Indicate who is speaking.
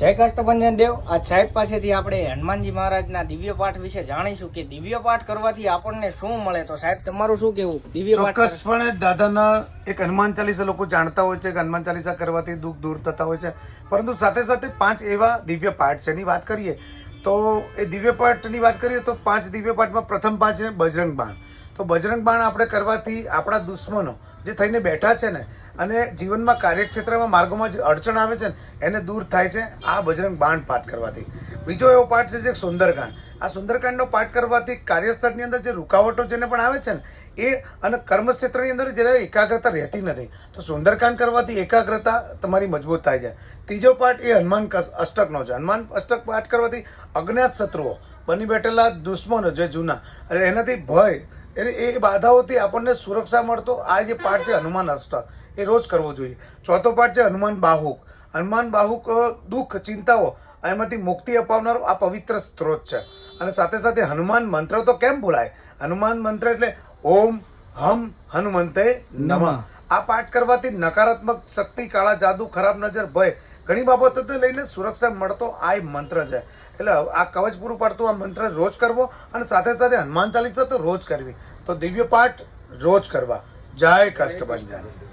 Speaker 1: જય કષ્ટભંજન દેવ. આજ સાહેબ પાસેથી આપણે હનુમાનજી મહારાજના દિવ્ય પાઠ વિશે જાણીશું કે દિવ્ય પાઠ કરવાથી આપણને શું મળે. તો સાહેબ તમારું શું કેવું? દિવ્ય પાઠ
Speaker 2: ચોક્કસપણે દાદાના એક હનુમાન ચાલીસા લોકો જાણતા હોય છે કે હનુમાન ચાલીસા કરવાથી દુઃખ દૂર થતા હોય છે, પરંતુ સાથે સાથે 5 એવા દિવ્ય પાઠ છે. એની વાત કરીએ તો એ દિવ્ય પાઠની વાત કરીએ તો 5 દિવ્ય પાઠમાં પ્રથમ 5 છે બજરંગ બાણ. તો બજરંગ બાણ આપણે કરવાથી આપણા દુશ્મનો જે થઈને બેઠા છે ને અને જીવનમાં કાર્યક્ષેત્રમાં માર્ગોમાં જે અડચણ આવે છે ને એને દૂર થાય છે આ બજરંગ બાણ પાઠ કરવાથી. બીજો એવો પાઠ છે જે સુંદરકાંડ. આ સુંદરકાંડનો પાઠ કરવાથી કાર્યસ્થળની અંદર જે રૂકાવટો જેને પણ આવે છે ને એ અને કર્મક્ષેત્રની અંદર જ્યારે એકાગ્રતા રહેતી નથી, તો સુંદરકાંડ કરવાથી એકાગ્રતા તમારી મજબૂત થાય છે. ત્રીજો પાઠ એ હનુમાન અષ્ટકનો છે. હનુમાન અષ્ટક પાઠ કરવાથી અજ્ઞાત શત્રુઓ બની બેઠેલા દુશ્મનો જે જૂના અને એનાથી ભય એ બાધાઓથી આપણને સુરક્ષા મળતો આ જે પાઠ છે હનુમાન અષ્ટક એ રોજ કરવો જોઈએ. ચોથો પાઠ છે હનુમાન બાહુક. હનુમાન બાહુક દુઃખ ચિંતાઓ એમાંથી મુક્તિ અપાવનારો આ પવિત્ર સ્ત્રોત છે. અને સાથે સાથે હનુમાન મંત્ર તો કેમ બોલાય? હનુમાન મંત્ર એટલે ઓમ હમ હનુમંતે નમઃ. આ પાઠ કરવાથી નકારાત્મક શક્તિ, કાળા જાદુ, ખરાબ નજર, ભય ઘણી બાબતોને લઈને સુરક્ષા મળતો આ મંત્ર છે. એટલે આ કવચ પૂરું પાડતું આ મંત્ર રોજ કરવો અને સાથે સાથે હનુમાન ચાલીસા તો રોજ કરવી. તો દિવ્ય પાઠ રોજ કરવા. જય કષ્ટભંજન.